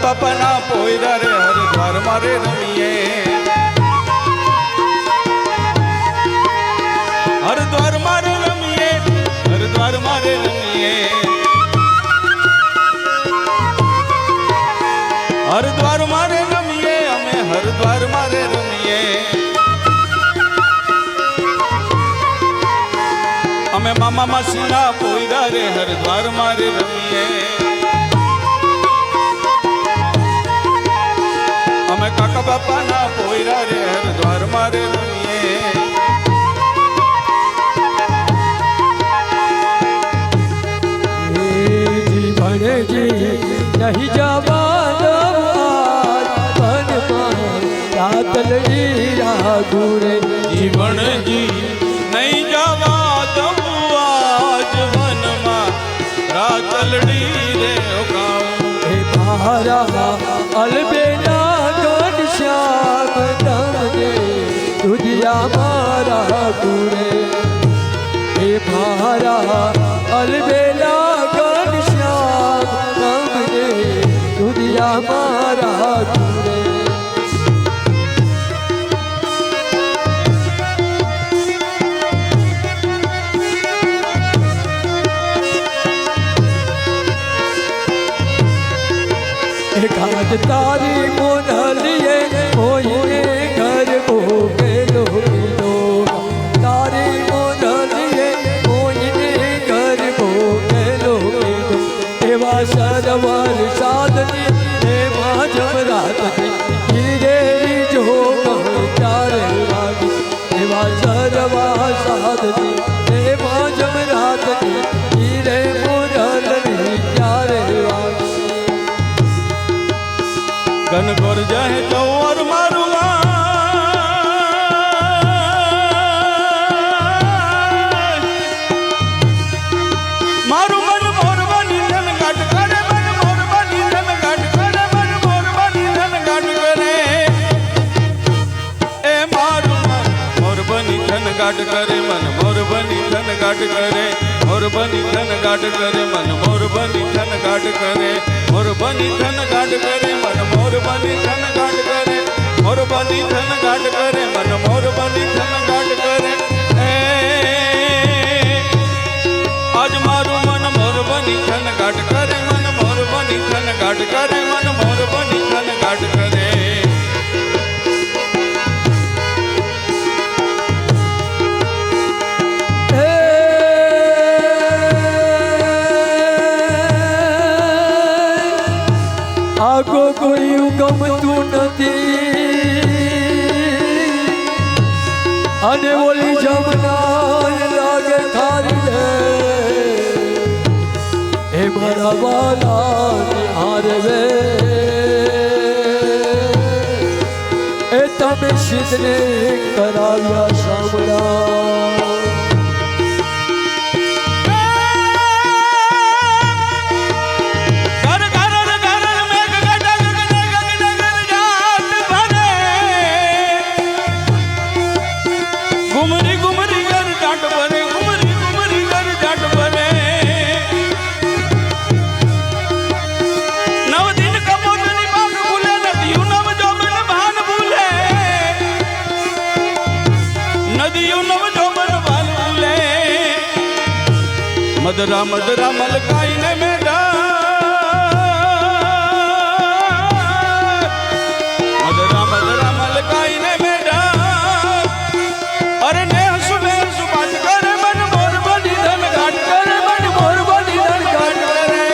બાપાના પોયરા રે હરિદ્વાર મારે રમીએ, હરિદ્વાર મારે રમીએ, હરિદ્વાર મારે રમીએ, હરિદ્વાર મારે રમીએ, અમે હરિદ્વાર મારે રમીએ, અમે મામા માસીના પોયરા રે હરિદ્વાર મારે રમીએ, અમે કાકા બાપાના પોયરા રે હરિદ્વાર મારે રમીએ, જીવનજી નહીં જવાનો વનમાં રાતલડી રાઘુરે, જીવનજી નહીં જવા દઉં આજ વનમાં રાતલડી રે ગાઉં, હે મારા અલબેલા ઘનશ્યામ તમને દુધિયા મારા ગુરે, હે મારા અલબેલા ઘનશ્યામ તમને દુધિયા મારા ગુરે, કાજ તારી મોનલીએ કોઈને ઘર ભોગેલો કીધો, તારી મોનલીએ કોઈને ઘર ભોગેલો કીધો, એવા સરવર સાધની એમાં જમરાતની હીરેરી જો ચારે વાગી, એવા સરવા સાધની એમાં જમરાતની હીરે મોનલની ચારે વાગી, ઘનઘોર જાય ચૌર મારું મારું મન મોરબાની ધન ગાટ કરે, મન મોરબાની ધન ગાટ કરે, મન મોરબાની ધન ગાટ કરે, એ મારું મન મોરબાની ધન ગાટ કરે, મન મોરબાની ધન ગાટ કરે, મોરબાની ધન ગાટ કરે, મન મોરબાની ધન ગાટ કરે, મોરબાની ધન ગાટ કરે, મન મોરબાની ધન ગાટ કરે, મોરબાની ધન ગાટ કરે, મન મોરબાની ધન ગાટ કરે, આજ મારું મન મોરબાની ધન ગાટ કરે, મન મોરબાની ધન ગાટ કરે, મન મોરબાની ધન ગાટ કરે, આગો કોઈ ગમતું નથી અને ઓલી જમના લાગે ખારી રે, હે મારા વાલા નિહારવે, એ તમે સિદ્ધને કરાવ્યા સાંભળા, ઘુમરી ઘુમરી ઘર જાટ ભરે, ઘુમરી ઘુમરી ઘર જાટ ભરે, નવ દિન કપોતની પાક ભૂલે, નદીયું નવ જોબન ભાન ભૂલે, નદીયું નવ જોબન ભાન ભૂલે, મદરા મદરા મલકાઈને મેડા, મદરા મદરા મલકાઈને મેડા, અરે ને હસુ બાત કરે, મન મોરબાની ધન ગાટ કરે, મન મોરબાની ધન ગાટ કરે,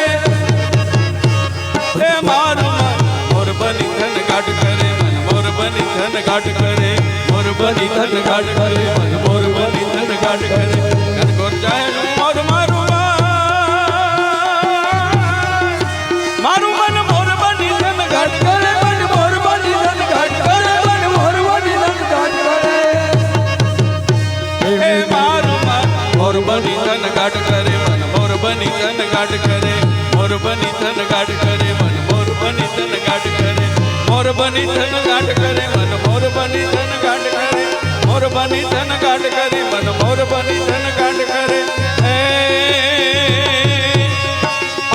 હે મારું મન મોરબાની ધન ગાટ કરે, મન મોરબાની ધન ગાટ કરે, મોરબાની ધન ગાટ કરે, મન મોરબાની ધન ગાટ કરે, ઘનઘોર જાય મોર મારું મારું મન મોરબાની ધન ગાટ કરે, મન મોરબાની ધન ગાટ કરે, મન મોરબાની ધન ગાટ કરે, હે મારું મન મોરબાની ધન ગાટ કરે, મન મોરબાની ધન ગાટ કરે, મોરબાની ધન ગાટ કરે, મન મોરબાની ધન ગાટ કરે, મોરબાની ધન ગાટ કરે, મન મોરબાની ધન ગાટ કરે, મોરબાની ધન ગાટ કરે, મન મોરબાની ધન ગાટ કરે,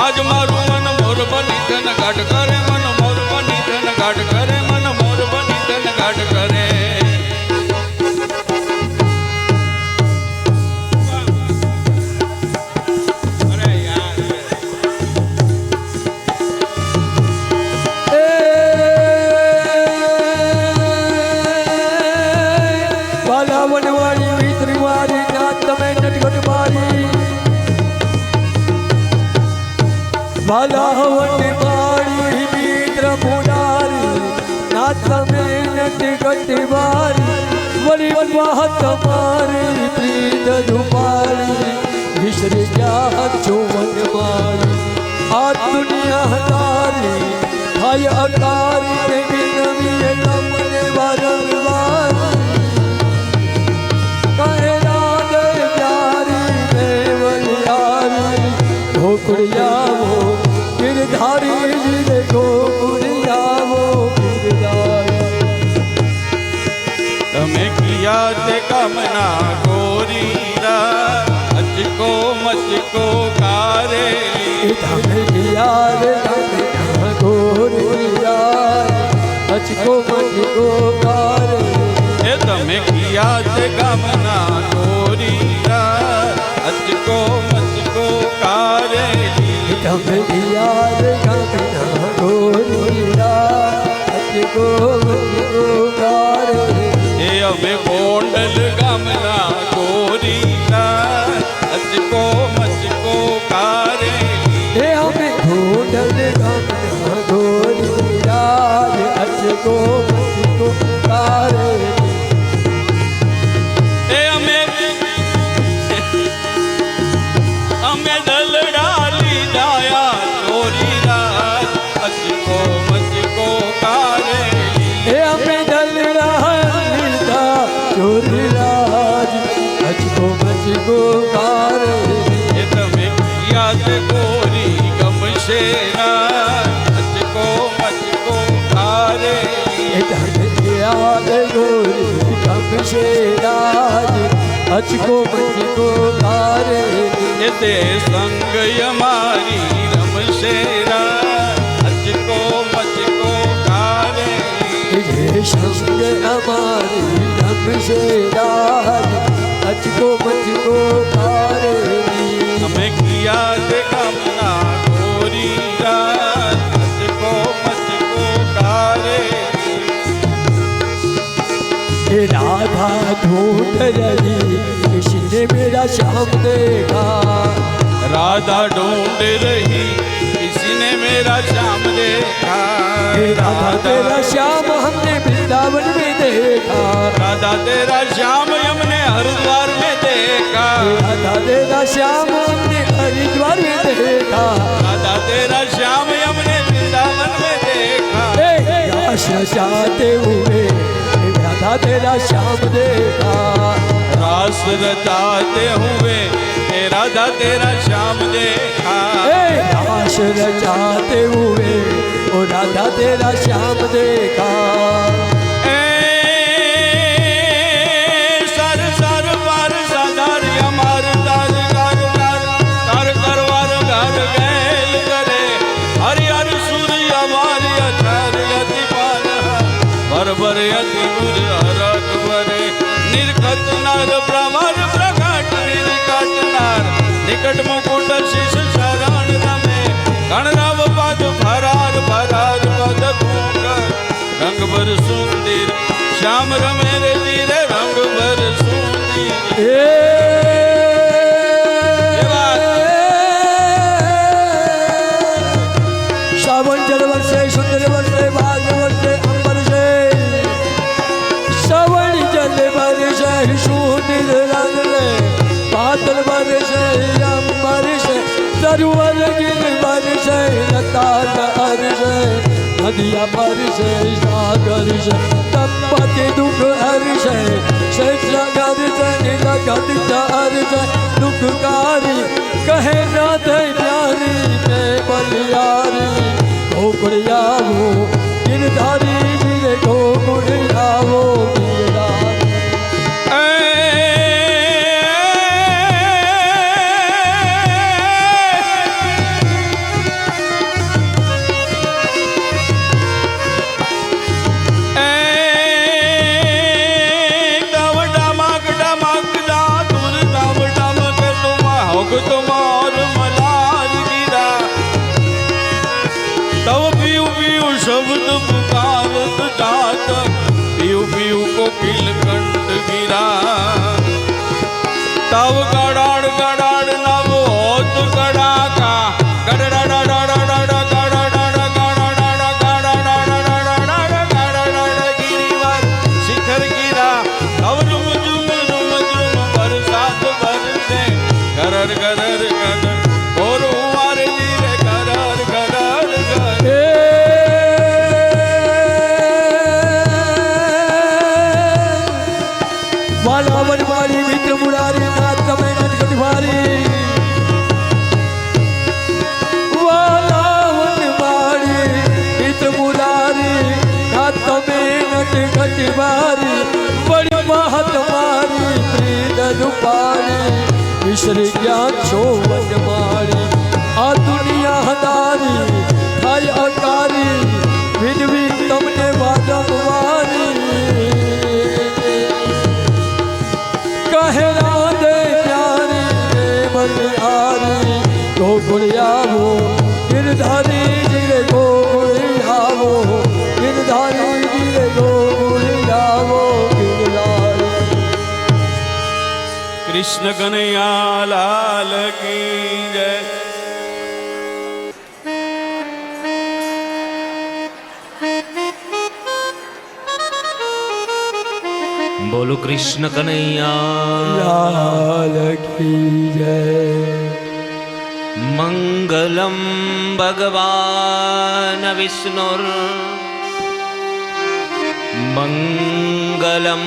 આજ મારું મન મોરબાની ધન ગાટ કરે, મન ગઢમારી વાલાવટ મારી મિત્ર પુનારી નાથ તમે નથી ગઢમારી વળી વાત મારી પ્રીત રૂપારી વિસરી ગયા છો વન મારી આ દુનિયા તારી થાય અકારી વિનવીએ તમને વારંવાર કહે રાધે પ્યારી દેવલિયારી ગોકુળિયાવો ગિરધારી જીરે ગોકુળિયાવો ગિરધારી તમે કિયા તે કામના ગોરીરા અચકો મચકો કારેલી તમે કિયા રે કામના ગોરીરા અચકો મચકો કારેલી એ તમે કિયા તે કામના ગોરીરા અચકો મચકો કારેલી તમે કિયા રે કામના ગોરીરા અચકો મચકો કારેલી એ અમે ગોંડલ ગામના ગોરીરા અચકો મચકો કારેલી હે અમે ગોંડલ ગામના ગોરીરા અચકો મચકો કારેલી એ અમે દલડા લીધાયા ચોરીરા અચકો મચકો કારેલી હે અમે દલડા લીધા ચોરીરાજ અચકો મચકો કારેલી એ તમે યાદ ગોરી ગમશે ના અચકો મચકો કારેલી એ તમે યાદ ગોરી ગમશે રાજ અચકો મચકો કારેલી એ તે સંગ અમારી રમશે ના અચકો મચકો કારેલી જે સંગ અમારી રમશે રાજ અચકો મચકો કારેલી અમે કિયા તે કામના ગોરીરા અચકો મચકો કારેલી हे राधा ढूंढ रही किसने मेरा श्याम देखा राधा ढूंढ रही किसी ने मेरा श्याम देखा हे राधा तेरा श्याम हमने वृंदावन में देखा राधा तेरा श्याम हमने हरिद्वार में देखा हे राधा तेरा श्याम हमने हरिद्वार में देखा राधा तेरा श्याम हमने वृंदावन में देखा रास रचाते हुए राधा तेरा श्याम देखा रास रचाते हुए हे राधा तेरा श्याम देखा रास रचाते हुए ओ राधा तेरा श्याम देखा सर सर पर सदर अमर दर कर कर कर करवर घर गैल करे हरि हरि सूर्य हमारी अचर यति पान बर बर यति गुर हरक बरे निर्खत नर प्रवर प्रकट निर्कट नर निकट मुकुट शिष शरण रमे गणराव पद फरार फरार पद भूकर रंग बर सुंदर श्याम रमे रे वीरे रंग बर सुंदर श्रावण जल वर्षे सुंदर वर्षे भाग वर्षे अंबर से श्रवण जल वर्षे सुंदर रंग रे बादल वर्षे अंबर से सरोवर गिर वर्षे लता हर्षे नदिया वर्षे सागर से तपति दुख हर्षे शेषगर से नीलगत हर्षे दुखकारी कहे नाथ प्यारी में बलियारी गोकुड़ियावो गिरधारी जिरे गोकुड़ियावो गिरधारी तुम्हार मलार गिरा तब पीऊ पीऊ शब्द पुकार વાલા વનવારી મિત્ર મુરારી નાથ તમે નટકટ ભારી વાલા વનવારી મિત્ર મુરારી નાથ તમે નટકટ ભારી બડી મહત મારી પ્રીત રૂપારી વિશ્રે જ્ઞાન છો વનવારી આ દુનિયા હદારી થાય અકારી વિનવી તમને વાદમવારી कहरा दे प्यारी मन आरी गोकुल आवो गिरधारी जिले गोकुल आवो गिरधारी जिले गोकुल आवो गिरधारी कृष्ण कन्हैया लाल की जय। बोलो कृष्ण कन्हैया लाल की जय। मंगलम भगवान विष्णुर मंगलम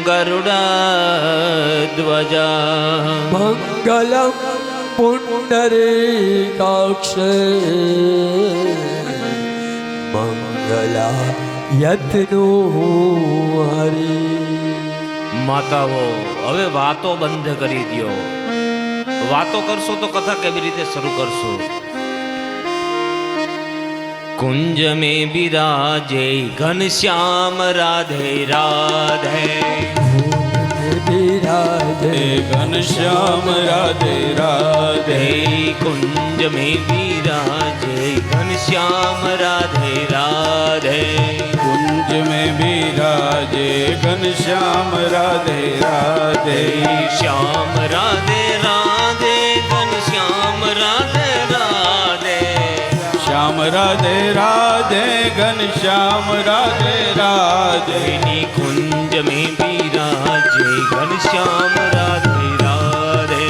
गरुड़ध्वजा मंगलम पुंडरीकाक्ष मंगला यत्नो हरि। માતાઓ હવે વાતો બંધ કરી દો. વાતો કરશો તો કથા કેવી રીતે શરૂ કરશો? કુંજ में विराजे घनश्याम राधे राधे विराजे घनश्याम राधे राधे कुंज में विराजे घनश्याम राधे राधे कुंज में विराजे घनश्याम राधे राधे श्याम राधे राधे घनश्याम राधे राधे श्याम राधे राधे घनश्याम राधे राधे कुंज में विराजे घनश्याम राधे राधे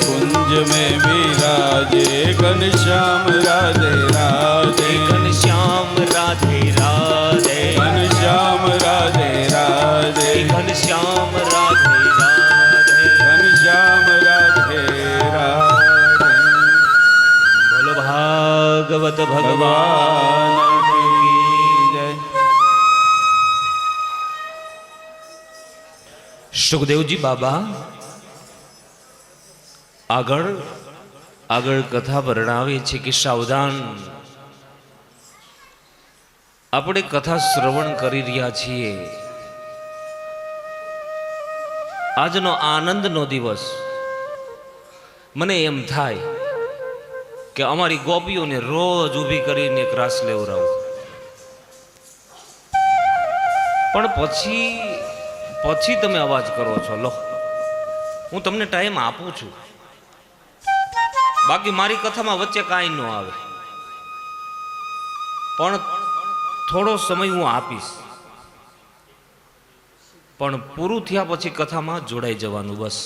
कुंज में विराजे घनश्याम राधे राधे घनश्याम राधे राधे घनश्याम राधे राधे घनश्याम राधे राधे घनश्याम राधे राधे। बोलो भागवत भगवान भगवान की जय। સુખદેવજી બાબા આગળ આગળ કથા વર્ણવે છે કે સાવધાન, આપણે કથા શ્રવણ કરી રહ્યા છીએ. આજનો આનંદનો દિવસ. મને એમ થાય કે અમારી ગોપીઓને રોજ ઊભી કરીને એક રાસ લેવરાવું, પણ પછી તમે અવાજ કરો છો. લો, હું તમને ટાઈમ આપું છું, બાકી મારી કથામાં વચ્ચે કાંઈ ન આવે, પણ થોડો સમય હું આપીશ. પણ પૂરું થયા પછી કથામાં જોડાઈ જવાનું બસ.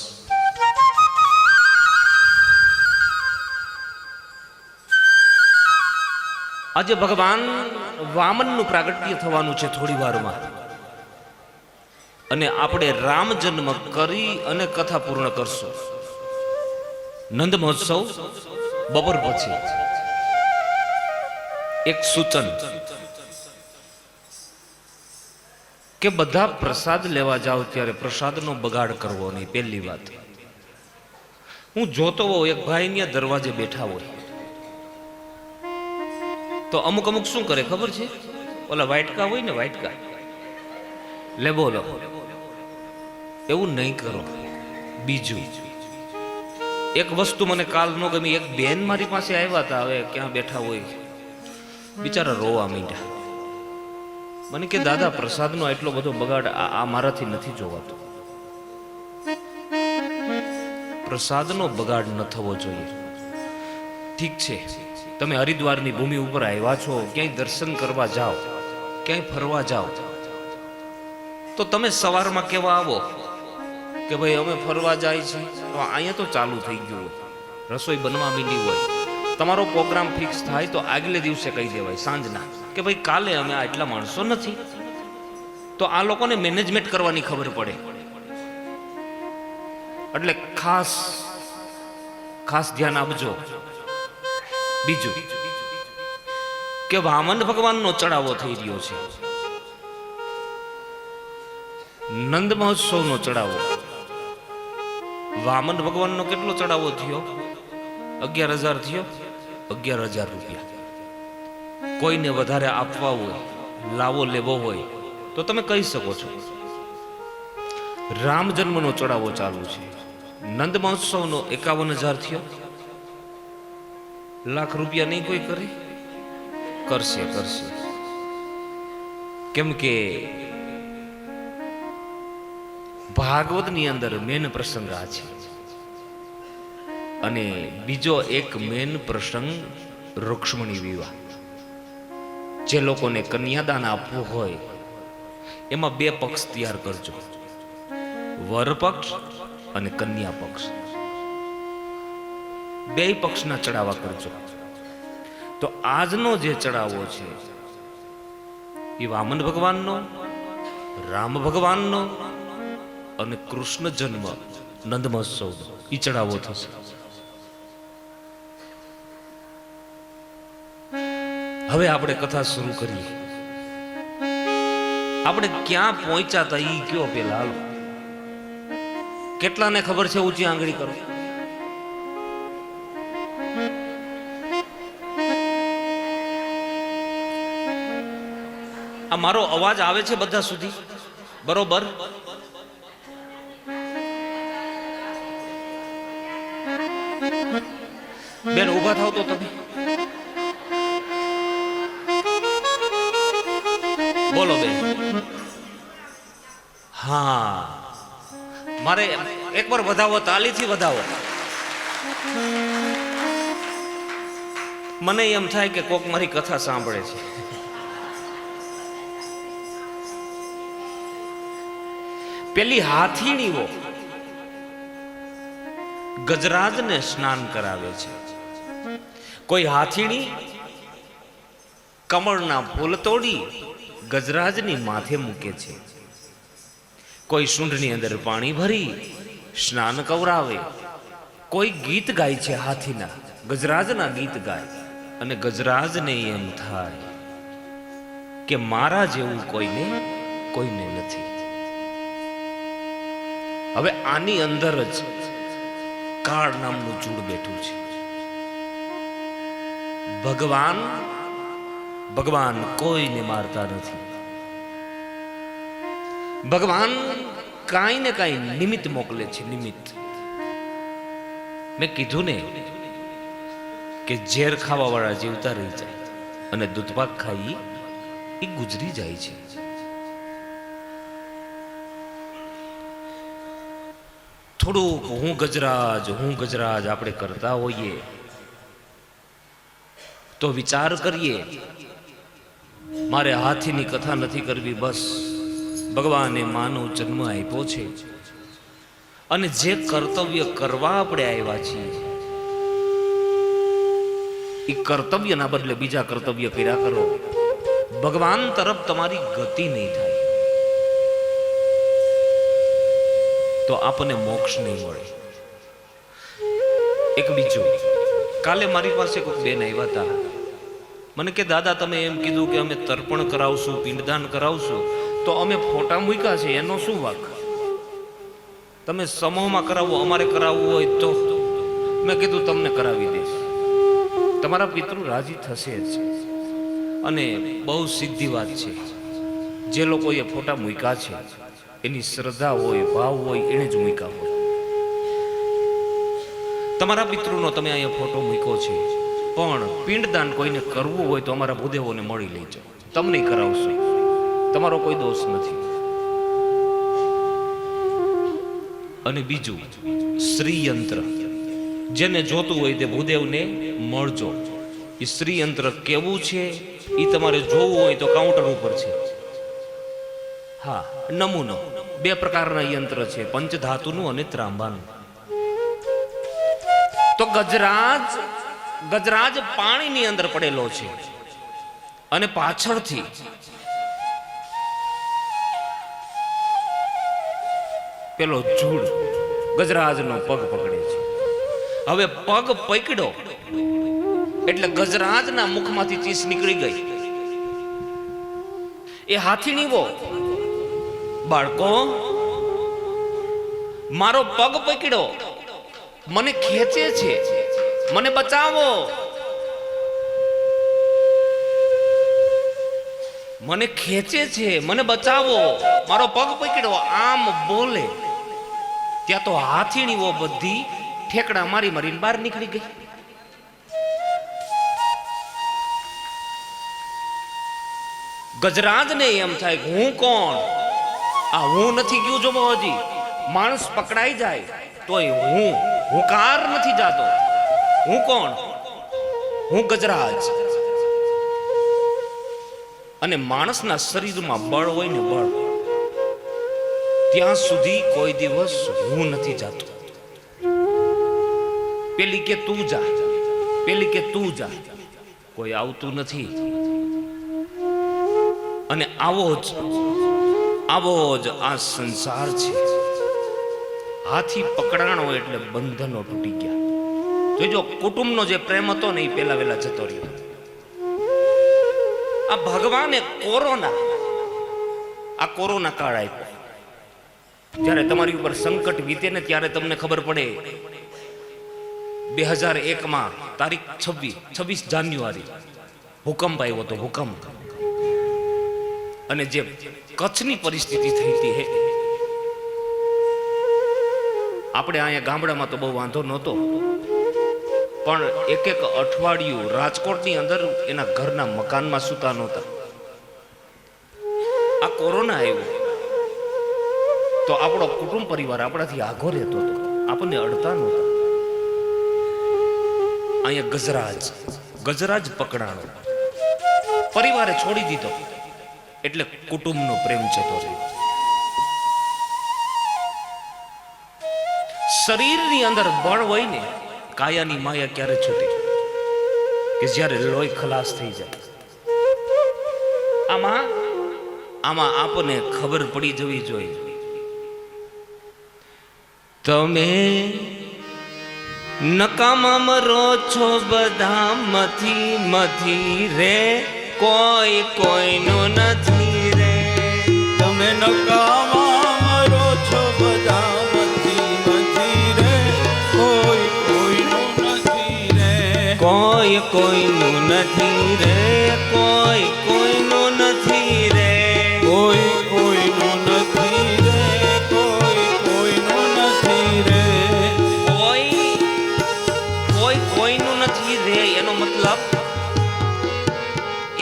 આજે ભગવાન વામનનું પ્રાગટ્ય થવાનું છે થોડી વારમાં, અને આપણે રામ જન્મ કરી અને કથા પૂર્ણ કરશું. નંદ મહોત્સવ બપોર પછી. એક સૂચન કે બધા પ્રસાદ લેવા જાઓ ત્યારે પ્રસાદનો બગાડ કરવો નહીં. પહેલી વાત, હું જોતો હોઉં એક ભાઈ ત્યાં દરવાજે બેઠા હોય તો અમુક શું કરે ખબર છે? ઓલા વાટકા હોય ને, વાટકા લે બોલો, એવું નહીં કરો. બીજું એક વસ્તુ મને કાલ ન ગમી. એક બેન મારી પાસે આવ્યા હતા, હવે ક્યાં બેઠા હોય, બિચારા રોવા માંડ્યા. મને કે દાદા, પ્રસાદનો એટલો બધો બગાડ આ મારાથી નથી જોવાતો. પ્રસાદનો બગાડ ન થવો જોઈએ. ઠીક છે, તમે હરિદ્વારની ભૂમિ ઉપર આવ્યા છો, ક્યાંય દર્શન કરવા જાઓ, ક્યાંય ફરવા જાઓ, તો તમે સવારમાં કેવા આવો કે ભાઈ અમે ફરવા જાય છે, તો અહીંયા તો ચાલુ થઈ ગયું હોય, રસોઈ બનવા માંડી હોય, તમારો પ્રોગ્રામ ફિક્સ થાય તો આગલે દિવસે કહી દેવાય સાંજના કે ભાઈ કાલે અમે આટલા માણસો નથી. તો આ લોકોને મેનેજમેન્ટ કરવાની ખબર પડે. એટલે ખાસ ખાસ ધ્યાન આપજો. બીજું કે વામન ભગવાનનો ચડાવો થઈ રહ્યો છે, નંદ મહોત્સવનો ચડાવો. વામન ભગવાનનો કેટલો ચડાવો થયો? 11,000 થયો. 11,000 રૂપિયા. કોઈને વધારે આપવા હોય, લાવો લેવો હોય તો તમે કહી શકો છો. રામ જન્મનો ચડાવો ચાલુ છે, નંદ મહોત્સવનો 51,000 થયો. લાખ રૂપિયા નહીં કોઈ કરે? કરશે કરશે. કેમ કે ભાગવતની અંદર મેન પ્રસંગ આ છે. અને બીજો એક મેન પ્રસંગ રૂક્ષ્મણી વિવાહ. જે લોકોને કન્યાદાન આપવું હોય એમાં 2 પક્ષ તૈયાર કરજો, વર પક્ષ અને કન્યા પક્ષ. 2 પક્ષના ચડાવા કરજો. તો આજનો જે ચડાવો છે એ વામન ભગવાનનો, રામ ભગવાનનો અને કૃષ્ણ જન્મ નંદ મહોત્સવનો એ ચડાવો થશે. હવે આપણે કથા શરૂ કરીએ. આપણે ક્યાં પહોંચ્યા હતા ઈ કયો પેલા? હાલો, કેટલાને ખબર છે? ઊંચી આંગળી કરો. આ મારો અવાજ આવે છે બધા સુધી બરોબર? બેન ઉભા થાવ તો તમે બોલો બેન. હા, મારે એકવાર વધાવો, તાલીથી વધાવો. મને એમ થાય કે કોક મારી કથા સાંભળે છે. પેલી હાથીણીઓ ગજરાજને સ્નાન કરાવે છે. કોઈ હાથીણી કમળના ફૂલ તોડી ગજરાજની માથે મૂકે છે. કોઈ સૂંઢની અંદર પાણી ભરી સ્નાન કરાવે. કોઈ ગીત ગાય છે હાથીના, ગજરાજના ગીત ગાય. અને ગજરાજને એમ થાય કે મારા જેવું કોઈને નથી. હવે આની અંદર જ કાળ નામનું જૂડ બેઠું છે. ભગવાન કોઈને મારતા નથી. ભગવાન કાંઈ ને કાંઈ નિમિત્ત મોકલે છે. નિમિત્ત મેં કીધું ને કે ઝેર ખાવા વાળા જીવતા રહી જાય અને દૂધપાક ખાઈ એ ગુજરી જાય છે. થોડુંક હું ગજરાજ આપણે કરતા હોઈએ તો વિચાર કરીએ, મારે હાથીની કથા નથી કરવી. બસ ભગવાને માનવ જન્મ આપ્યો છે અને જે કર્તવ્ય કરવા આપણે આવ્યા છીએ એ કર્તવ્યના બદલે બીજા કર્તવ્ય કર્યા કરો. ભગવાન તરફ તમારી ગતિ નહીં થાય તો આપણને મોક્ષ નહીં મળે. એક બીજું, કાલે મારી પાસે કોઈ બેન આવ્યા હતા. મને કે દાદા તમે એમ કીધું કે અમે તર્પણ કરાવશું, પિંડદાન કરાવશું, તો અમે ફોટા મૂક્યા છે એનો શું વાંક? તમે સમૂહમાં કરાવો, અમારે કરાવવું હોય તો? મેં કીધું તમને કરાવી દઈશ, તમારા પિતૃ રાજી થશે જ. અને બહુ સીધી વાત છે, જે લોકોએ ફોટા મૂક્યા છે એની શ્રદ્ધા હોય, ભાવ હોય, એને જ મૂક્યા હોય. તમારા પિતૃનો તમે અહીંયા ફોટો મૂક્યો છે, પણ પિંડદાન કોઈને કરવું હોય તો અમારા ભૂદેવોને મળી લેજો, તમને કરાવશું, તમારો કોઈ દોષ નથી. અને બીજું, શ્રીયંત્ર જેને જોતું હોય તે ભૂદેવને મળજો. એ શ્રીયંત્ર કેવું છે એ તમારે જોવું હોય તો કાઉન્ટર ઉપર છે. હા, નમૂનો 2 પ્રકારના યંત્ર છે, પંચધાતુનું અને ત્રાંબાનું. તો ગજરાજ પાણીની અંદર પડેલો છે અને પાછળથી પેલો જૂડ ગજરાજનો પગ પકડે છે. હવે પગ પકડ્યો એટલે ગજરાજના મુખમાંથી ચીસ નીકળી ગઈ. એ હાથીણીવો, બાળકો મારો પગ પકડ્યો, મને ખેંચે છે, મને બચાવો, મને ખેંચે છે, મને બચાવો, મારો પગ પકડ્યો. આમ બોલે ત્યાં તો હાથીણીઓ બધી ઠેકડા મારી મારીને બહાર નીકળી ગઈ. ગજરાજને એમ થાય કે હું કોણ? આ હું નથી ગયું. જો હજી માણસ પકડાઈ જાય તોય હું કાર નથી જાતો. હું કોણ? હું ગજરાજ. અને માણસના શરીરમાં બળ હોય ને, બળ, ત્યાં સુધી કોઈ દિવસ હું નથી જાતો. પેલી કે તું જા, પેલી કે તું જા, કોઈ આવતું નથી. અને આવો જ આ સંસાર છે. હાથી પકડાણો એટલે બંધનો તૂટી ગયા. જોજો કુટુંબનો જે પ્રેમ હતો ને એ પેલા વેલા જતો રહ્યો. આ ભગવાને કોરોના કાળ આપ્યો. જ્યારે તમારી ઉપર સંકટ વીતે ને ત્યારે તમને ખબર પડે. 2001 તારીખ 26 જાન્યુઆરી ભૂકંપ આવ્યો હતો. ભૂકંપ અને જે કચ્છની પરિસ્થિતિ થઈ હતી, આપણે અહીંયા ગામડામાં તો બહુ વાંધો નહોતો, પણ એક અઠવાડિયું રાજકોટની અંદર એના ઘરના મકાનમાં સૂતા નહોતા. આ કોરોના આવ્યો તો આપણો કુટુંબ પરિવાર આપણાથી આઘો રહેતો હતો, આપણને અડતા નહોતા. અહીંયા ગજરાજ પકડાણો, પરિવારે છોડી દીધો એટલે કુટુંબનો પ્રેમ જતો રહ્યો. શરીરની અંદર બળ હોય ને, કાયાની માયા ક્યારે છૂટે? કે જ્યારે લોહી ખલાસ થઈ જાય. આમાં આપણને ખબર પડી જવી જોઈએ. તમે નકામા મરો છો બધા મથી રે, કોઈ કોઈનું નથી રે. તમે નકામા મરો છો બધા મથી રે, કોઈ કોઈનું નથી રે. કોઈ કોઈનું નથી રે, કોઈ કોઈનું નથી રે. કોઈ કોઈનું નથી રે, કોઈ કોઈનું નથી રે. કોઈ કોઈનું નથી રે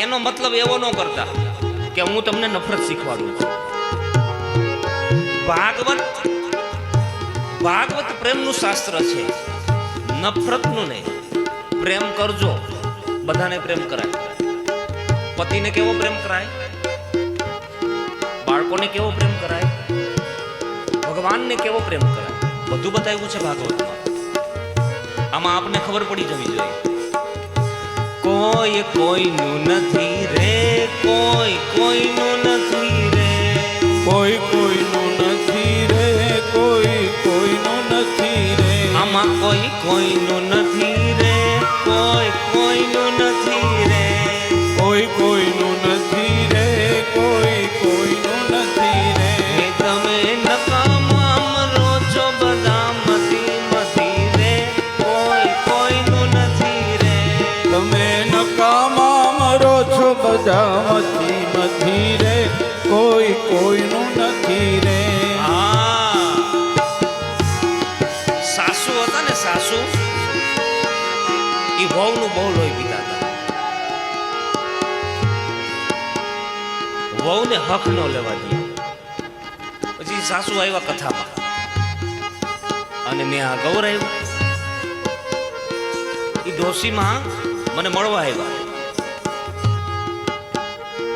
એનો મતલબ એવો ન કરતા કે હું તમને નફરત શીખવાડું છું. ભાગવત પ્રેમનું શાસ્ત્ર છે, નફરતનું નહીં. પ્રેમ કરજો, બધાને પ્રેમ કરાય. પતિને કેવો પ્રેમ કરાય, બાળકોને કેવો પ્રેમ કરાય, ભગવાનને કેવો પ્રેમ કરાય, બધું બતાવ્યું છે ભાગવતમાં. આમાં આપને ખબર પડી જવી જોઈએ. કોઈ કોઈનું નથી રે, કોઈ કોઈનું નથી રે. કોઈ કોઈનું નથી રે, કોઈ કોઈનું નથી રે. આમાં કોઈ કોઈનું નથી રે, કોઈ કોઈનું નથી રે. કોઈ કોઈનું નથી રે, કોઈ કોઈનું નથી રે. તમે નકામા મરો છો બધા મથી રે, કોઈ કોઈનું નથી રે. તમે નકામા મરો છો બધા મથી રે, કોઈ કોઈનું નથી રે. સાસુ હતા ને, સાસુ એ વહુનું બહુ લોહી પીતા હતા. વહુને હક ન લેવા દે. પછી સાસુ આવ્યા કથામાં અને મેં આ ગૌરાયું. એ ડોશીમાં મને મળવા આવ્યા.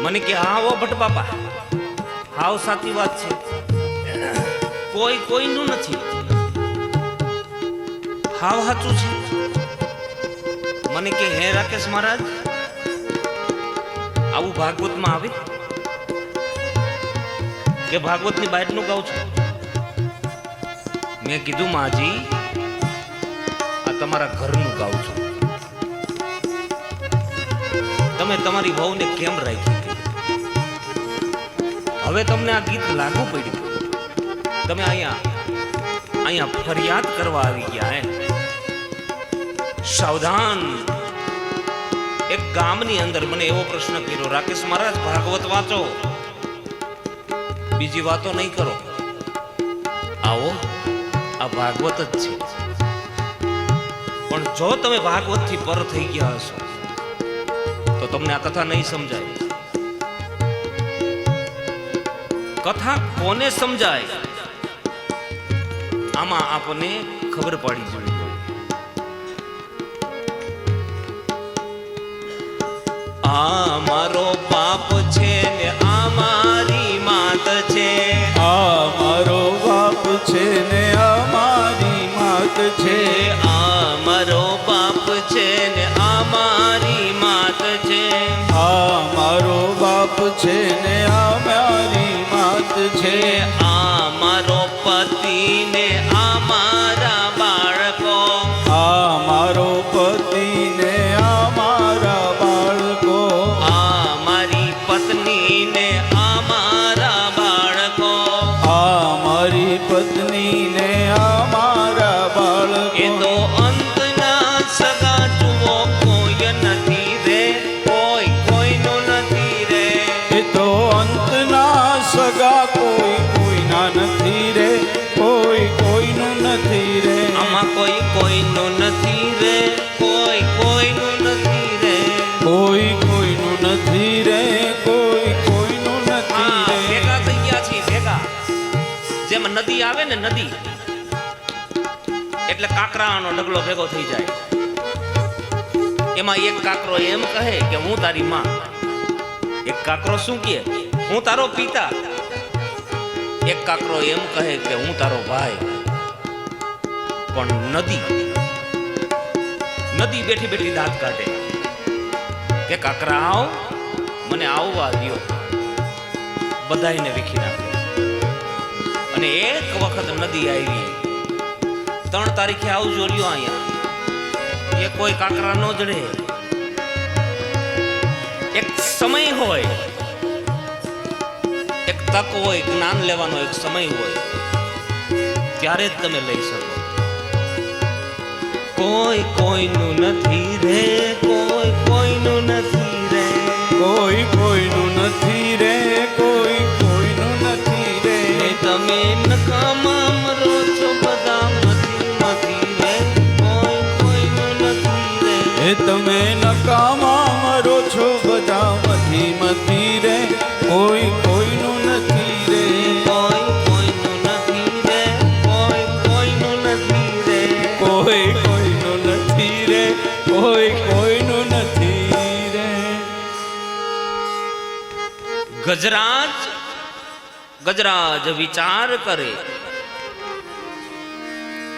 મને કે આવો ભટ્ટ બાપા, હાવ સાચી વાત છે, કોઈ કોઈનું નથી, હાવ સાચું છે. મને કે હે રાકેશ મહારાજ, આવું ભાગવતમાં આવે કે ભાગવતની બાયટનું ગાઉં છું? મેં કીધું માજી આ તમારા ઘરનું ગાઉં છું, તમે તમારી વહુને કેમ રાખી હતી? હવે તમને આ ગીત લાગુ પડ્યું, તમે અહીંયા ફરિયાદ કરવા આવી ગયા હે? સાવધાન. એક ગામની અંદર મને એવો પ્રશ્ન કર્યો, રાકેશ મહારાજ ભાગવત વાંચો, બીજી વાતો નહીં કરો. આવો, આ ભાગવત જ છે. પણ જો તમે ભાગવત થી પર થઈ ગયા હશો તો તમને આ કથા નહીં સમજાય. કથા કોને સમજાય આમાં આપણને ખબર પડી જોઈએ. આ મારો બાપ છે ને આ મારી માત છે, આ મારો બાપ છે ને આ મારી માત છે, આ મારો બાપ છે ને આ મારી માત છે, આ મારો બાપ છે ને આ મારી માત છે, આ મારો પતિ ને આ મારા બાળકો, આ મારો પતિ ને આ મારા બાળકો, આ મારી પત્ની ને આ મારા બાળકો, આ મારી પત્ની ને આ મારા બાળકો. એ તો અંતના સગા જુઓ કોઈ નથી રે, કોઈ કોઈનું નથી રે. એ તો અંતના સગા કોઈ કોઈના નથી રે, કોઈ કોઈનું નથી રે. આમાં કોઈ કોઈનું નથી રે, કોઈ કોઈનું નથી રે. કોઈ કોઈનું નથી રે, કોઈ કોઈનું નથી આ રે. ભેગા થઈ ગયા છીએ, ભેગા. જેમ નદી આવે ને, નદી એટલે કાકરાનો ડગલો ભેગો થઈ જાય. એમાં એક કાકરો એમ કહે કે હું તારી માં, એક કાકરો શું કહે હું તારો પિતા, એક કાકરો એમ કહે કે હું તારો ભાઈ. પણ નદી બેઠી બેઠી દાંત કાઢે કે કાકરા આવ, મને આવવા દ્યો. બધાયને વીખી નાખે. અને એક વખત નદી આવી, 3 તારીખે આવજો લ્યો અહીંયા. એ કોઈ કાકરા નો જડે. એક સમય હોય, એક તક હોય, જ્ઞાન લેવાનો એક સમય હોય, ત્યારે જ તમે લઈ શકો. કોઈ કોઈનું નથી રે, કોઈ કોઈનું નથી રે, કોઈ કોઈનું નથી રે, કોઈ કોઈનું નથી રે. એ તમે નકામા મરો છો બધા મથી રે, કોઈ કોઈનું નથી રે. એ તમે નકામા મરો છો બધા મથી રે, કોઈ કોઈનું નથી રે. કોઈ કોઈનું નથી રે, કોઈ કોઈનું નથી રે. કોઈ કોઈનું નથી રે, કોઈ કોઈનું નથી રે. ગજરાજ વિચાર કરે,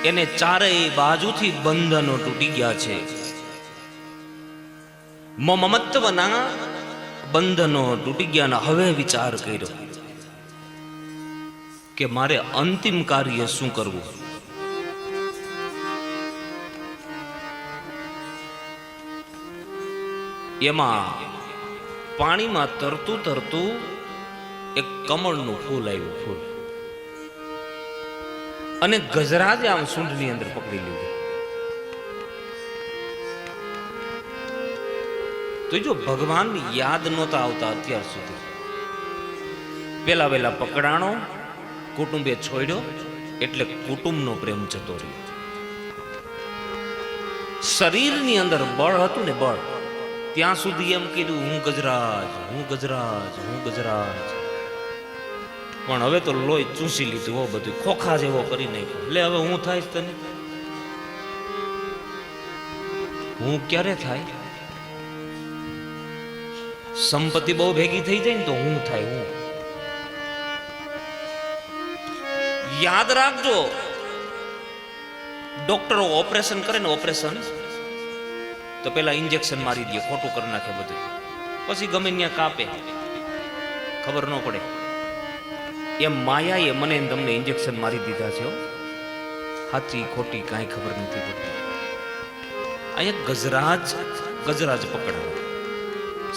એને ચારેય બાજુથી બંધનો તૂટી ગયા છે. મમત્વના બંધનો તૂટી ગયા. હવે વિચાર કર્યો કે મારે અંતિમ કાર્ય શું કરવું. એમાં પાણીમાં તરતું તરતું એક કમળનું ફૂલ આવ્યું. ફૂલ અને ગજરાજે આમ સૂંઢની અંદર પકડી લીધું. તો જો ભગવાન યાદ નહોતા આવતા અત્યાર સુધી, પેલા પકડાણો, કુટુંબે છોડ્યો, એટલે કુટુંબનો પ્રેમ જતો રહ્યો. શરીરની અંદર બળ હતું ને, બળ ત્યાં સુધી એમ કીધું હું ગજરાજ, હું ગજરાજ, હું ગજરાજ. પણ હવે તો લોહી ચૂસી લીધું, હો બધું ખોખા જેવો કરી નાખ્યો. લે હવે હું થાય તને, હું ક્યારે થાય? સંપત્તિ બહુ ભેગી થઈ જાય ને તો હું થાય. હું યાદ રાખજો, ડોક્ટરો ઓપરેશન કરે ને, ઓપરેશન તો પેલા ઇન્જેક્શન મારી દે, ખોટું કરી નાખે બધું, પછી ગમે ત્યાં કાપે, ખબર ન પડે. એમ માયાએ મને તમને ઇન્જેક્શન મારી દીધા છે. સાચી ખોટી કાંઈ ખબર નથી પડતી. અહીંયા ગજરાજ પકડાયો.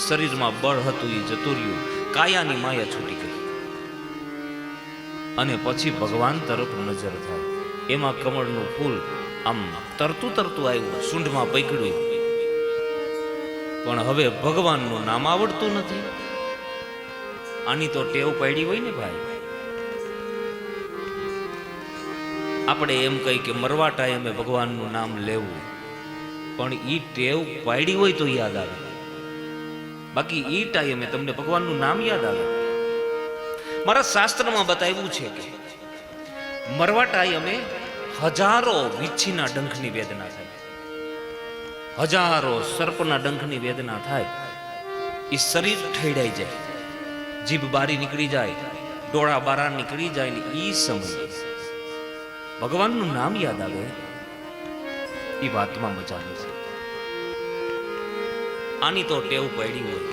શરીરમાં બળ હતું એ જતું રહ્યું, કાયાની માયા છૂટી ગઈ. અને પછી ભગવાન તરફ નજર થાય. એમાં કમળનું ફૂલ આમ તરતું આવ્યું, સૂંઢમાં પકડ્યું. પણ હવે ભગવાનનું નામ આવડતું નથી. આની તો ટેવ પાડી હોય ને ભાઈ. આપણે એમ કહી કે મરવા ટાઈમે ભગવાનનું નામ લેવું, પણ ઈ ટેવ પાડી હોય તો યાદ આવે. બાકી ઈ ટાઈમે તમને ભગવાનનું નામ યાદ આવે. મારા શાસ્ત્રમાં બતાવ્યું છે કે મરવા ટાઈમે હજારો વીછીના ડંખની વેદના થાય, હજારો સર્પના ડંખની વેદના થાય. એ શરીર ઠેડાઈ જાય, જીભ બારી નીકળી જાય, ડોળા બારા નીકળી જાય ને ઈ સમયે ભગવાનનું નામ યાદ આવે. એ વાતમાં મજા નથી. આની તો ટેવ પડી હોય.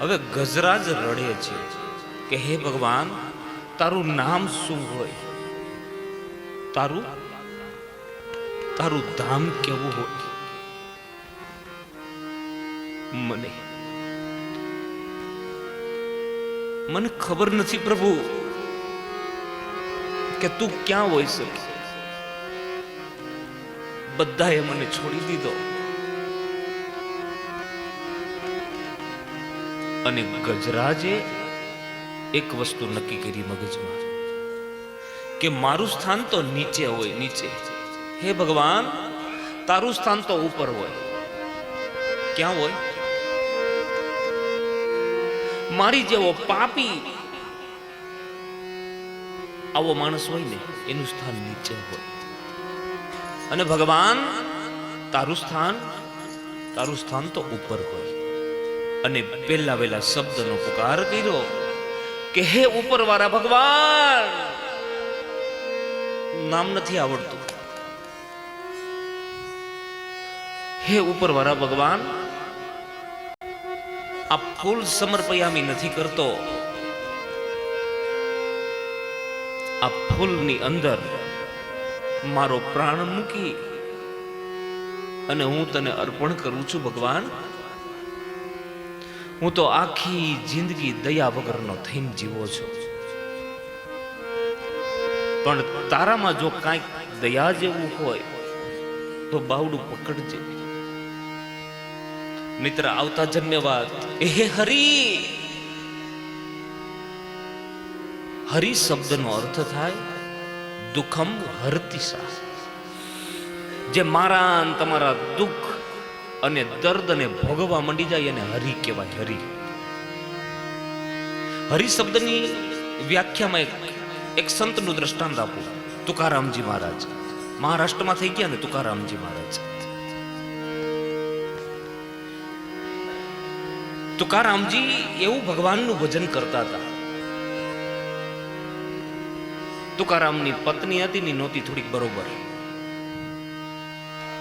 હવે ગજરાજ રડે છે કે હે ભગવાન, તારું નામ શું હોય? તારું ધામ કેવું હોય? મને ખબર નથી પ્રભુ કે તું ક્યાં હોય શકે. બધાએ મને છોડી દીધો. અને ગજરાજે એક વસ્તુ નક્કી કરી મગજમાં કે મારું સ્થાન તો નીચે હોય, નીચે. હે ભગવાન, તારું સ્થાન તો ઉપર હોય. ક્યાં હોય? મારી જેવો પાપી આવો માણસ હોય ને એનું સ્થાન નીચે હોય. અને ભગવાન, તારું સ્થાન તો ઉપર હોય. અને પહેલા વહેલા શબ્દનો પુકાર કર્યો કે હે ઉપરવાળા ભગવાન, નામ નથી આવડતું. હે ઉપરવાળા ભગવાન, આ ફૂલ સમર્પયામી નથી કરતો. આ ફૂલની અંદર મારો પ્રાણ મૂકી અને હું તને અર્પણ કરું છું ભગવાન. હું તો આખી જિંદગી દયા વગરનો થઈને જીવો છું, પણ તારામાં જો કાંઈક દયા જેવું હોય તો બાવડું પકડજે. મિત્ર, આવતા ધન્યવાદ. હે હરી, હરી શબ્દનો અર્થ થાય દુઃખમ હરતિસા. જે મારા તમારા દુઃખ અને દર્દ ને ભોગવવા માંડી જાય એને હરી કહેવાય. હરી. હરી શબ્દની વ્યાખ્યામાં એક સંતનું દ્રષ્ટાંત આપું. તુકારામજી મહારાજ મહારાષ્ટ્રમાં થઈ ગયા ને. તુકારામજી મહારાજ, તુકારામજી એવું ભગવાનનું ભજન કરતા હતા. તુકારામની પત્ની હતી ને, નહોતી થોડીક બરોબર.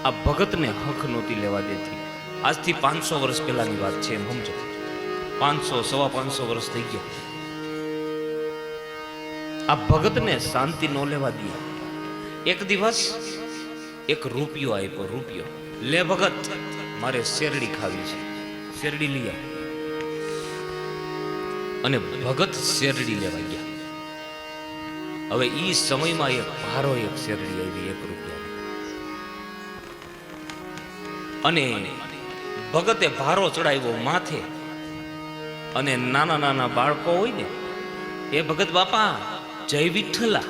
આ ભગતને હક નહોતી લેવા દેતી. આજથી 500 વર્ષ પહેલાની વાત છે, એમ સમજો. 500 સવા 500 વર્ષ થઈ ગયા. આ ભગતને શાંતિ ન લેવા દે. એક દિવસ એક રૂપિયો આપ્યો. રૂપિયો, લે ભગત, મારે શેરડી ખાવી છે, શેરડી લઈ આવ. અને ભગત શેરડી લેવા ગયા. હવે ઈ સમયમાં એક ભારો એક શેરડી આવી, 1 રૂપિયા. અને ભગતે ભારો ચડાવ્યો માથે. અને નાના નાના બાળકો હોય ને, એ ભગત બાપા જય વિઠ્ઠલા.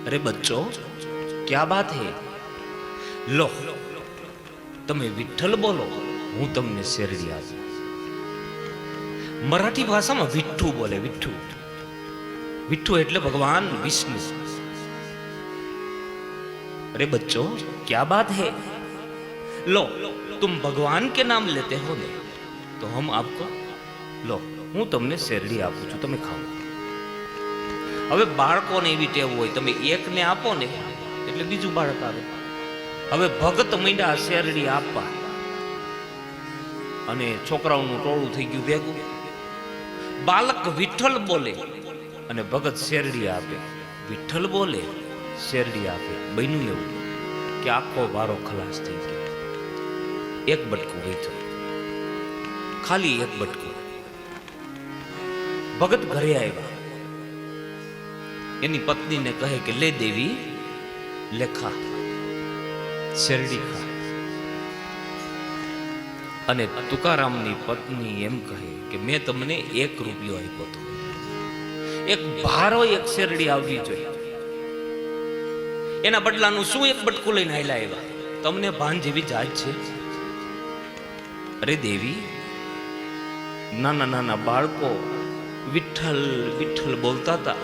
અરે બચ્ચો, ક્યા બાત હે? લો, તમે વિઠ્ઠલ બોલો, હું તમને શેરડી આપું. મરાઠી ભાષામાં વિઠ્ઠુ બોલે. વિઠ્ઠુ, વિઠ્ઠુ એટલે ભગવાન વિષ્ણુ. अरे बच्चों क्या बात है, लो तुम भगवान के नाम लेते हो ने तो हम आपको लो હું તમને શેરડી આપું છું, તમે ખાઓ. હવે બાળકોને એવી ટેવ હોય, તમે એકને આપો ને એટલે બીજું બાળક આવે. હવે ભગત માંડ્યા શેરડી આપવા અને છોકરાઓનું ટોળું થઈ ગયું ભેગું. બાળક વિઠ્ઠલ બોલે અને ભગત શેરડી આપે. વિઠ્ઠલ બોલે શેરડી આપે. બન્યું એવું કે આખો વારો ખલાસ થઈ ગયો. એક બટકું વેચ્યું, ખાલી એક બટકું. ભગત ઘરે આવ્યા, એની પત્નીને કહે કે લે દેવી, લે ખા, શેરડી ખા. અને તુકારામની પત્ની એમ કહે કે મેં તમને 1 રૂપિયો આપ્યો હતો, એક ભારો એક શેરડી આવવી જોઈએ, એના બદલાનું શું એક બટકું લઈને આયલા આવ્યા? તમને ભાન જેવી જાત છે? અરે દેવી, નાના નાના બાળકો વિઠ્ઠલ વિઠ્ઠલ બોલતા હતા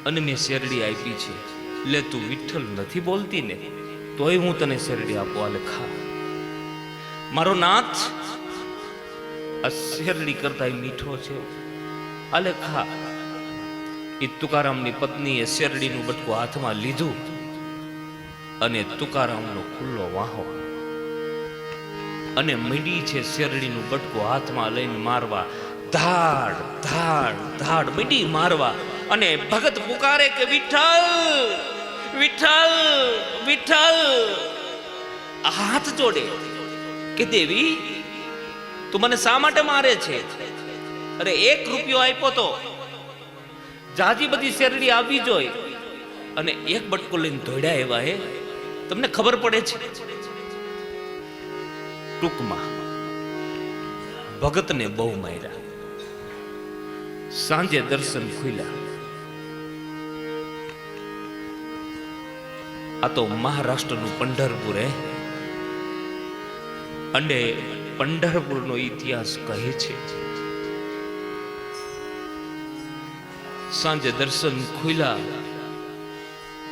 અને મેં શેરડી આપી છે. લે તું વિઠ્ઠલ નથી બોલતી ને, તોય હું તને શેરડી આપું, આલે ખા. મારો નાથ, આ શેરડી કરતા મીઠો છે, આલે ખા. એ તુકારામની પત્નીએ શેરડીનું બટકું હાથમાં લીધું અને તુકારામનો ખુલ્લો વાહો અને મીડી છે શેરડીનું બટકું હાથમાં લઈને મારવા. ધાડ ધાડ ધાડ મીડી મારવા. અને ભગત પુકારે કે વિઠ્ઠલ વિઠ્ઠલ વિઠ્ઠલ. હાથ જોડે કે દેવી, તું મને શા માટે મારે છે? અરે 1 રૂપિયો આપ્યો તો, જાજી બધી શેરડી આવી જોઈ અને એક બટકું લઈને દોડ્યા એવા. હે, તમને ખબર પડે છે? ટૂંકમાં ભગતને બહુ માર્યા. સાંજે દર્શન ખુલ્યા. આ તો મહારાષ્ટ્રનું પંઢરપુર. અને પંઢરપુરનો ઇતિહાસ કહે છે, સાંજે દર્શન ખુલ્યા.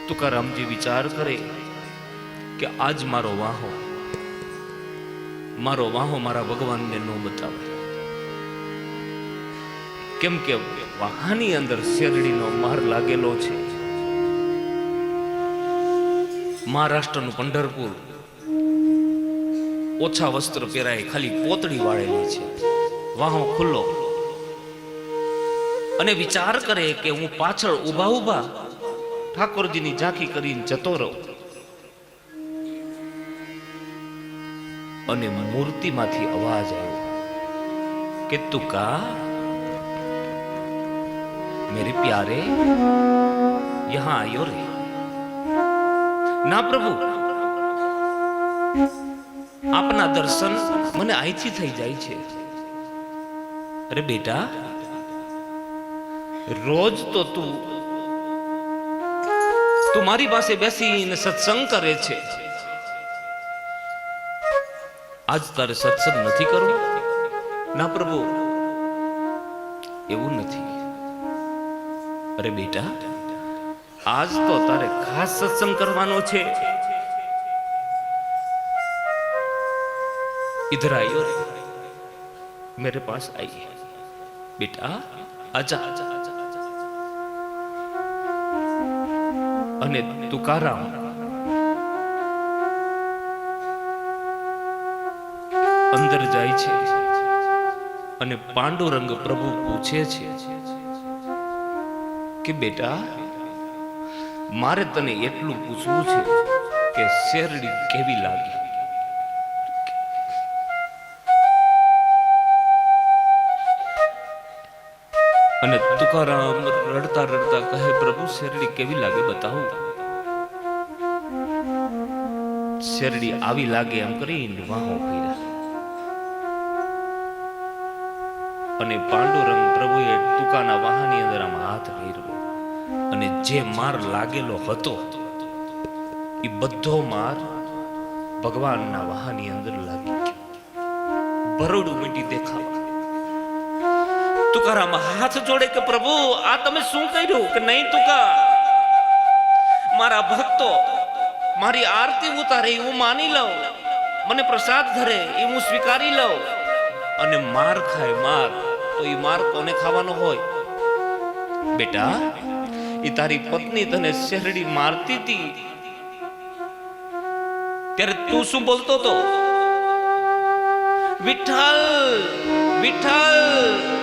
તુકારામજી વિચાર કરે કે આજ મારો વાહો મારા ભગવાનને ન બતાવે. કેમ કે વાહાની અંદર શેરડીનો માર લાગેલો છે. મહારાષ્ટ્રનું પંઢરપુર, ઓછા વસ્ત્ર પહેરાય, ખાલી પોતળી વાળેલી છે, વાહો ખુલ્લો. અને વિચાર કરે કે હું પાછળ ઊભા ઠાકોરજીની ઝાંખી કરીને જતો રહું. અને મૂર્તિમાંથી અવાજ આવ્યો કે તુકા, मेरे प्यारे यहां आयो रे. ના પ્રભુ, આપના દર્શન મને અહીંથી થઈ જાય છે. અરે બેટા, રોજ તો તું મારી પાસે બેસીને સત્સંગ કરે છે, આજ તારે સત્સંગ નથી કરવું? ના પ્રભુ, એવું નથી. અરે બેટા, આજ તો તારે ખાસ સત્સંગ કરવાનો છે. इधर आइए, मेरे पास आइए बेटा, आजा. અને તુકારામ અંદર જાય છે અને પાંડુરંગ પ્રભુ પૂછે છે કે બેટા, મારે તને એટલું પૂછવું છે કે શેરડી કેવી લાગી? અને તુકારામ રડતા રડતા કહે, પ્રભુ શેરડી કેવી લાગે બતાવો. શેરડી આવી લાગે એમ કરીને વાહો કર્યા. અને પાંડુરંગ પ્રભુએ તુકાના વાહની અંદર આમ હાથ ફેરવ્યો અને જે માર લાગેલો હતો એ બધો માર ભગવાનના વાહની અંદર લાગી ગયો. બરોડું મીટી દેખાવા. તુકારામ હાથ જોડે કે પ્રભુ, આ તમે શું કર્યું? કે નહીં તુકા, મારા ભક્તો મારી આરતી ઉતારે હું માની લઉં, મને પ્રસાદ ધરે એ હું સ્વીકારી લઉં, અને માર ખાય માર, તો એ માર કોને ખાવાનો હોય? બેટા, એ તારી પત્ની તને શેરડી મારતી હતી ત્યારે તું શું બોલતો હતો? વિઠ્ઠલ વિઠ્ઠલ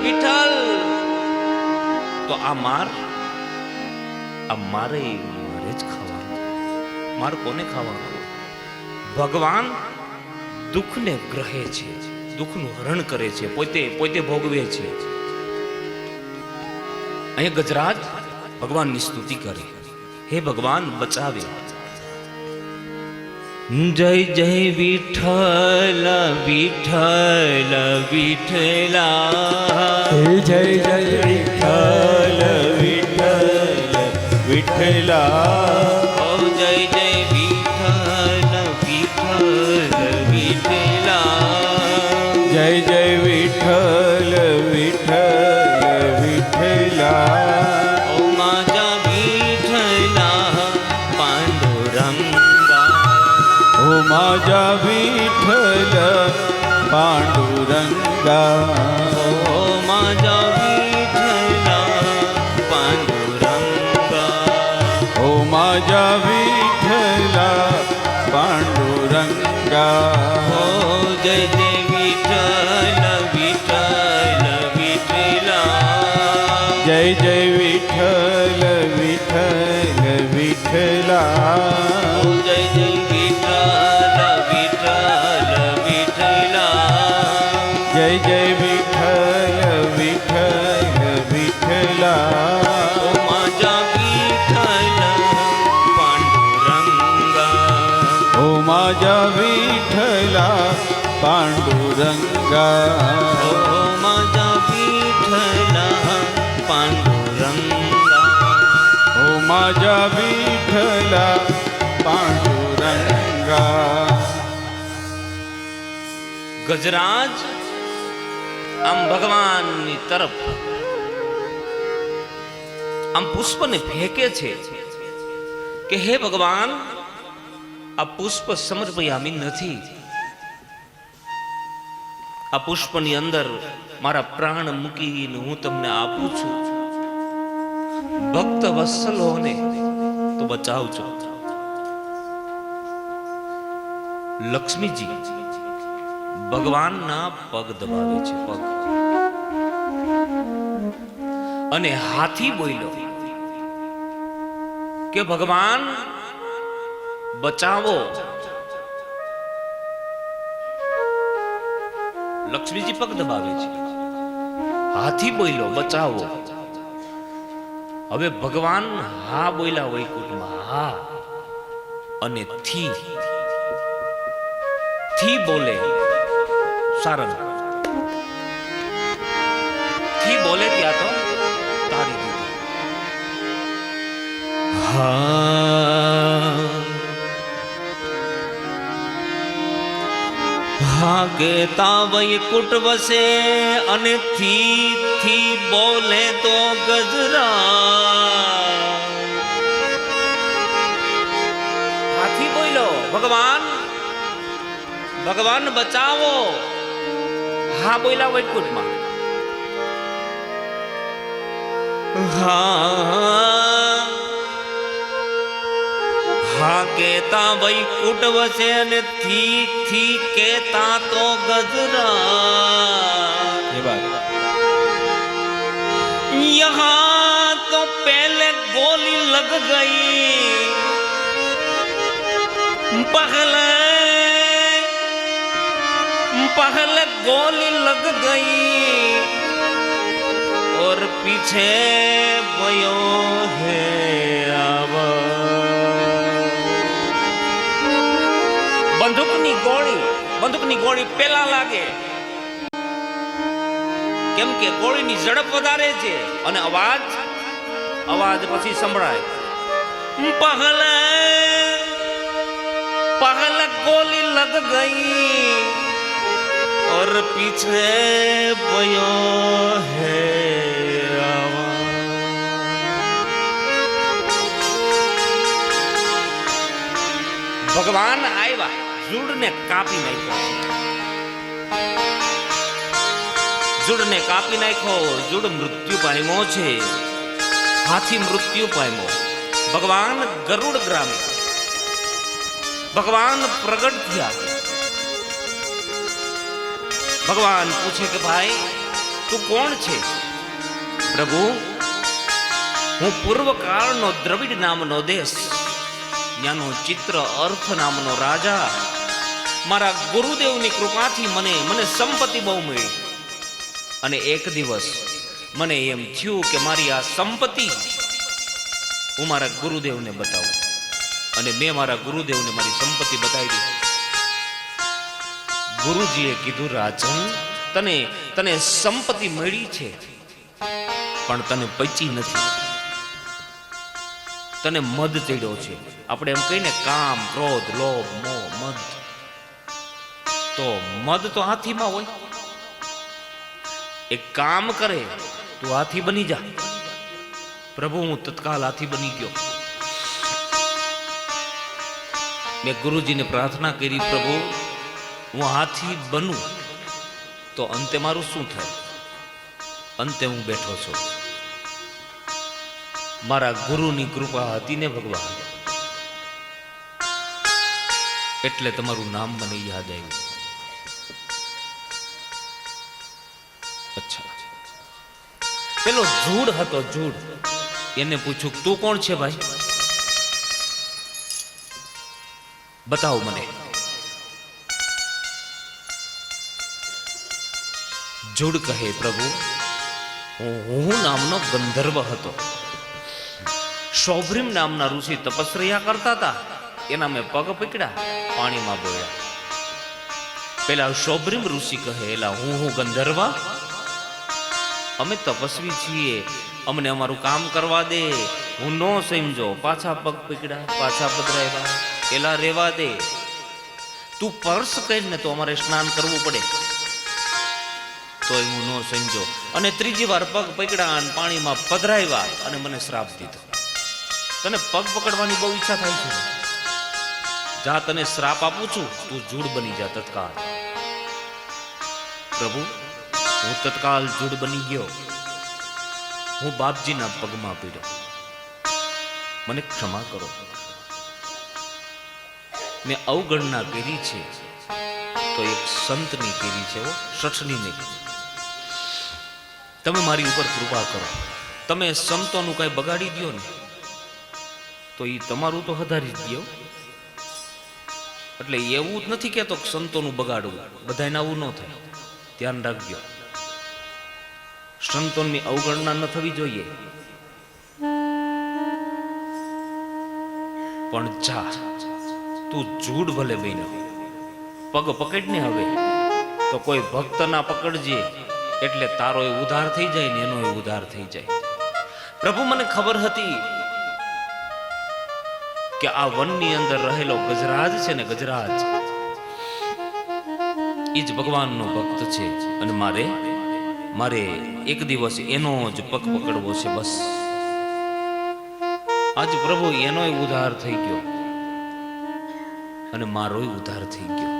વિઠ્ઠલ. તો આ માર આ મારે જ ખાવાનું, મારે કોને ખાવાનું? ભગવાન દુઃખને ગ્રહે છે, દુઃખનું હરણ કરે છે, પોતે ભોગવે છે. અહીંયા ગજરાજ ભગવાનની સ્તુતિ કરે, હે ભગવાન બચાવે. જય જય વિઠ્ઠલ વિઠ્ઠલ વિઠ્ઠલા, જય જય વિઠ્ઠલ વિઠ્ઠલ વિઠ્ઠલા, ઓ જય જય વિઠ્ઠલ વિઠ્ઠલ વિઠ્ઠલા, જય જય વિઠ્ઠલ વિઠ્ઠલ વિઠ્ઠલા, ઓ માજા વિઠ્ઠલા પાંડુરંગા, ઓ માજા વિઠ્ઠલ પાંડુરંગા, ઓ માજા વિઠ્ઠલા પાંડુરંગા, ઓ માજા વિઠ્ઠલા પાંડુરંગા, ઓ જય જય વિઠ્ઠલ વિઠ્ઠલ વિઠ્ઠલા, જય જય વિઠ્ઠલ વિઠ્ઠલ વિઠ્ઠલા, ઓ જય જય વિઠ્ઠલ વિઠ્ઠલ વિઠ્ઠલા, જય જય વિઠ્ઠલ વિઠ્ઠલ વિઠ્ઠલા, ઓ માજા વિઠ્ઠલ પાંડુરંગા, ઓ માજા વિઠ્ઠલા પાંડુરંગા, ઓ માજા વિઠ્ઠલા પાંડુરંગા, ઓ માજા વિઠ્ઠલા પાંડુરંગા. ગજરાજ આમ ભગવાનની તરફ આમ પુષ્પને ફેંકે છે કે હે ભગવાન, આ પુષ્પ સમર્પયામી નથી, આ પુષ્પની અંદર મારા પ્રાણ મૂકીને હું તમને આપું છું, ભક્ત વત્સલોને તો બચાવજો. લક્ષ્મીજી ભગવાનના પગ દબાવે છે, પગ, અને હાથી બોલ્યો કે ભગવાન બચાવો. લક્ષ્મીજી પગ દબાવે છે, હાથી બોલ્યો બચાવો. હવે ભગવાન હા બોલ્યા વૈકુંઠમાં, હા, અને થી બોલે સારંગ, થી બોલે ત્યાં તો તારી દીધું. હા કેતા વૈકુંઠ વસે, અને થી બોલે તો ગજરા. હાથી બોલ્યો ભગવાન, ભગવાન બચાવો. હા બોલ્યા વૈકુંઠમાં, હા કેતા વૈકુંઠ વસે, અને થી કેતા તો ગજરા. યહાં તો પહેલે ગોલી લગ ગઈ, पहले गोली लग गई और पीछे भयो है બંદૂકની ગોળી પેલા લાગે, કેમ કે ગોળીની ઝડપ વધારે છે અને અવાજ પછી સંભળાય. पहले गोली लग गई और पीछे भयो है ભગવાન આવ્યા, જુડને કાપી નાખ્યો, જુડને કાપી નાખ્યો. જુડ મૃત્યુ પામ્યો છે, હાથી મૃત્યુ પામ્યો. ભગવાન ગરુડ ગ્રામે ભગવાન પ્રગટ થયા. ભગવાન પૂછે કે ભાઈ તું કોણ છે? પ્રભુ હું પૂર્વકાળનો દ્રવિડ નામનો દેશ, ત્યાંનો ચિત્ર અર્થ નામનો રાજા. મારા ગુરુદેવની કૃપાથી મને સંપત્તિ બહુ મળી. અને એક દિવસ મને એમ થયું કે મારી આ સંપત્તિ હું મારા ગુરુદેવને બતાવું. અને મેં મારા ગુરુદેવને મારી સંપત્તિ બતાવી. ગુરુજીએ કીધું, રાજન, તને સંપત્તિ મળી છે પણ તને પચી નથી. તને મદ ચડ્યો છે. આપણે એમ કહીને કામ, ક્રોધ, લોભ, મોહ, મદ. તો મદ તો હાથીમાં હોય. એક કામ કરે તું હાથી બની જા. પ્રભુ, હું તત્કાલ હાથી બની ગયો. મેં ગુરુજીને પ્રાર્થના કરી, પ્રભુ હું હાથી બનું તો અંતે મારું શું થાય? અંતે હું બેઠો છું. મારા ગુરુની કૃપા હતી ને ભગવાન, એટલે તમારું નામ મને યાદ આવ્યું. અચ્છા, પેલો જૂડ હતો, જૂડ. એને પૂછ્યું, તું કોણ છે ભાઈ? બતાવ મને. જૂડ કહે, પ્રભુ હું નામનો ગંધર્વ હતો. શૌભ્રીમ નામના ઋષિ તપસ્યા કરતા હતા. એના મેં પગ પકડ્યા, પાણીમાં બોળ્યા. પેલા શૌભ્રીમ ઋષિ કહે, એલા હું ગંધર્વ? અમે તપસ્વી છીએ, અમને અમારું કામ કરવા દે. હું નો સમજો. પાછા પગ પકડ્યા, પાછા પધરાવ્યા. એલા રેવા દે, તું પર્સ કરીને તો અમારે સ્નાન કરવું પડે. તોય હું નો સમજો. અને ત્રીજી વાર પગ પકડ્યા અને પાણીમાં પધરાવ્યા અને મને શ્રાપ દીધો. તને પગ પકડવાની બહુ ઈચ્છા થાય છે? જા, તને શ્રાપ આપું છું, તું જૂડ બની જા તત્કાલ. પ્રભુ, હું તત્કાલ જૂડ બની ગયો. હું બાપજીના પગમાં પીડ્યો. મને ક્ષમા કરો. મેં અવગણના કરી છે તો એક સંતની કરી છે, શઠની નહીં. તમે મારી ઉપર કૃપા કરો. તમે સંતોનું કઈ બગાડી દો ને તો એ તમારું તો હધારી જ દો. એટલે એવું જ નથી કહેતો કે સંતોનું બગાડવું. બધાને આવું ન થાય, ધ્યાન રાખજો. સંતોની અવગણના ન થવી જોઈએ. પણ જા, તું જૂડ ભલે બન્યો, પગ પકડને. હવે તો કોઈ ભક્ત ના પકડજે, એટલે તારો એ ઉધાર થઈ જાય ને એનો એ ઉધાર થઈ જાય. પ્રભુ, મને ખબર હતી કે આ વનની અંદર રહેલો ગજરાજ છે ને, ગજરાજ એ જ ભગવાનનો ભક્ત છે. અને મારે એક દિવસ એનો જ પગ પકડવો છે, બસ. આજ પ્રભુ એનોય ઉધાર થઈ ગયો અને મારોય ઉધાર થઈ ગયો.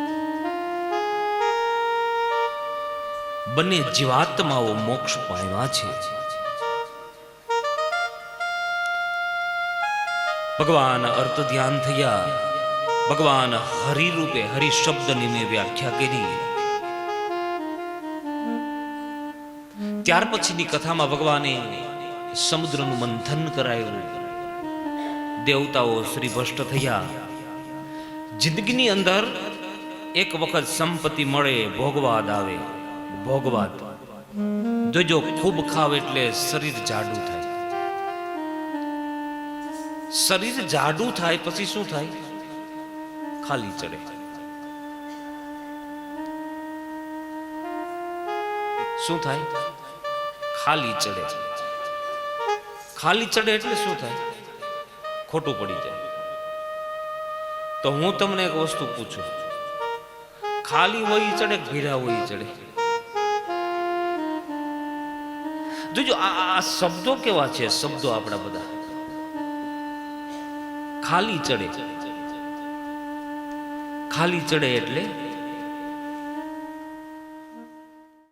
બંને જીવાત્માઓ મોક્ષ પામ્યા છે. ભગવાન અર્થ ધ્યાન થયા. ભગવાન હરિ રૂપે હરિ શબ્દની મેં વ્યાખ્યા કરી. ત્યાર પછીની કથામાં ભગવાને સમુદ્રનું મંથન કરાયું. દેવતાઓ શ્રી ભ્રષ્ટ થયા. જિંદગીની અંદર એક વખત સંપત્તિ મળે, ભોગવાદ આવે. ભોગવાદ જોજો, ખૂબ ખાવ એટલે શરીર જાડું થાય. શરીર જાડું થાય પછી શું થાય? ખાલી ચડે. શું થાય? ખાલી ચડે. ખાલી ચડે એટલે શું થાય? ખોટું પડી જાય. તો હું તમને એક વસ્તુ પૂછું, ખાલી હોય ચડે, ભીરા હોય ચડે? જોજો, આ શબ્દો કેવા છે, શબ્દો આપણા બધા. ખાલી ચડે, ખાલી ચડે એટલે